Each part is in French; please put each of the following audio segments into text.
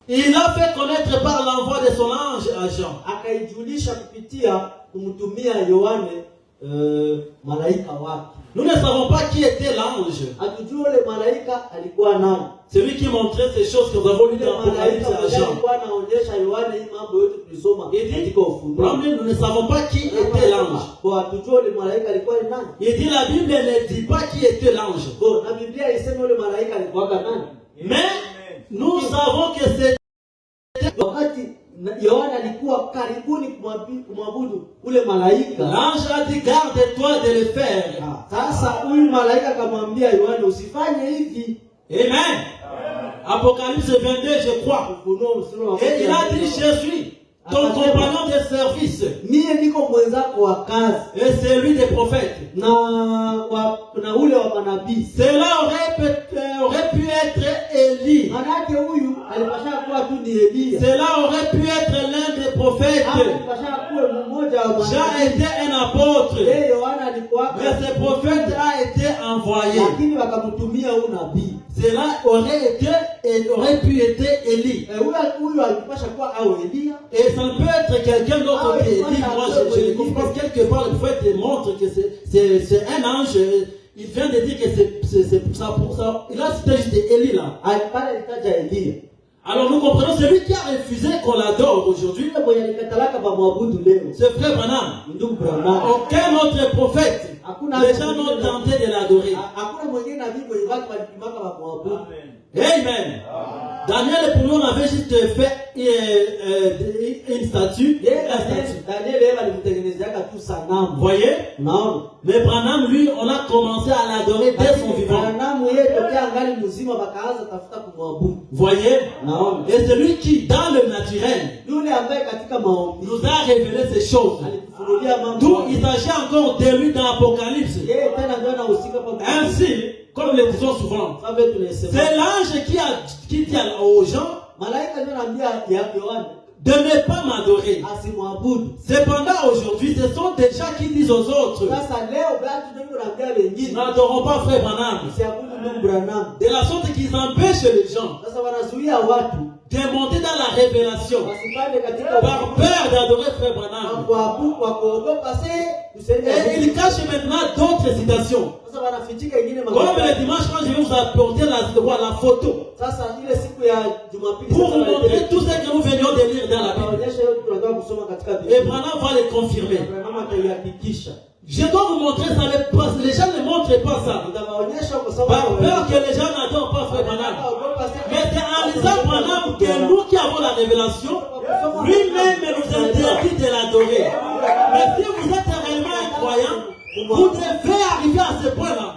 Il a fait connaître par l'envoi de son ange à Jean. Akaijulisha kupitia kumtumia Yohane malaika wake. Nous ne savons pas qui était l'ange. Hatujui yule malaika alikuwa nani. C'est lui qui montrait ces choses que nous avons lues dans l'Apocalypse à Jean. Alikuwa anaonyesha Yohane hii mambo yote tulisoma katika Ufunuo. Nous ne savons pas qui était l'ange. Kwa hatujui yule malaika alikuwa nani. Il dit la Bible ne dit pas qui était l'ange. Na Biblia isema yule malaika alikuwa nani. Mais nous savons que c'est wakati Yohana alikuwa karibuni kumwabudu ule malaika. L'ange a dit garde-toi de le faire. Sasa huyu malaika akamwambia Yohana usifanye hivi. Amen. Apocalypse 22 je crois. Et il a dit je suis ton compagnon de service. Mie niko mwenzako wa kazi. Et c'est lui des prophètes. Na ule wa manabii. Cela aurait pu être Élie. Manake huyu alipasha kuwa tu ni Elia. Cela aurait pu être l'un des prophètes. Alipasha kuwa mmoja wa manabii. Jean était un apôtre. Yohana alikuwa. Mais ce prophète a été envoyé. Lakini wakamtumia huyu nabii. Cela aurait pu être Élie. Huyu alipasha kuwa au Elia. Et ça peut être quelqu'un d'autre qui Élie. Moi je le comprends quelque part le prophète montre que c'est un ange. Il vient de dire que c'est ça pour ça. Il a cité juste Élie là. Alors nous comprenons celui qui a refusé qu'on l'adore aujourd'hui. C'est frère Branham. Aucun autre prophète. Les gens n'ont tenté de l'adorer. Amen. Daniel et pour nous on avait juste fait une statue. Vous voyez? Non. Mais Branham lui on a commencé à l'adorer dès son vivant. Vous voyez? Non. Et celui qui dans le naturel nous a révélé ces choses. D'où il s'agit encore de lui dans l'Apocalypse. Ainsi, comme nous le disons souvent, c'est l'ange qui dit aux gens de ne pas m'adorer. Cependant aujourd'hui, ce sont des gens qui disent aux autres, n'adorons pas frère Branham. De la sorte qu'ils empêchent les gens de monter dans la révélation par peur d'adorer frère Branham. Et ils cachent maintenant d'autres citations. Comme le dimanche quand je vais vous apporter la photo pour vous montrer tout ce que nous venions de lire dans la Bible. Et Branham va le confirmer. Je dois vous montrer ça, les gens ne montrent pas ça. Par peur que les gens n'adorent pas frère Branham. Mais c'est en lisant Branham que nous qui avons la révélation, lui-même nous interdit de l'adorer. Mais si vous êtes réellement un croyant, vous devez arriver à ce point-là.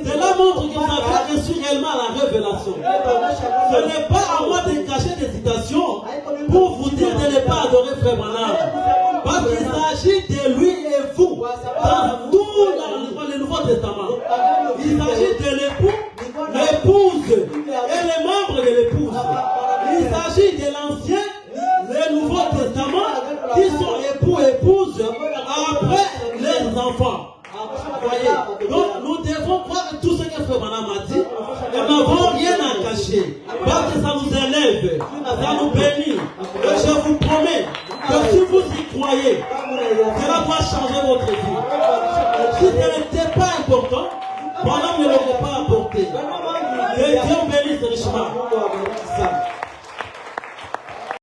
Cela montre que vous avez reçu réellement la révélation. Ce n'est pas à moi de cacher des citations pour vous dire de ne pas adorer frère Branham. Parce qu'il s'agit de lui et vous. Dans tout le Nouveau Testament. Il s'agit de l'époux, l'épouse et les membres de l'épouse. Il s'agit de l'Ancien, le Nouveau Testament qui sont époux et épouses après les enfants. Voyez. Donc nous devons croire tout ce que frère Branham a dit. Nous n'avons rien à cacher. Parce que ça nous élève, ça nous bénit. Et je vous promets que si vous y croyez, cela va changer votre vie. Si ce n'est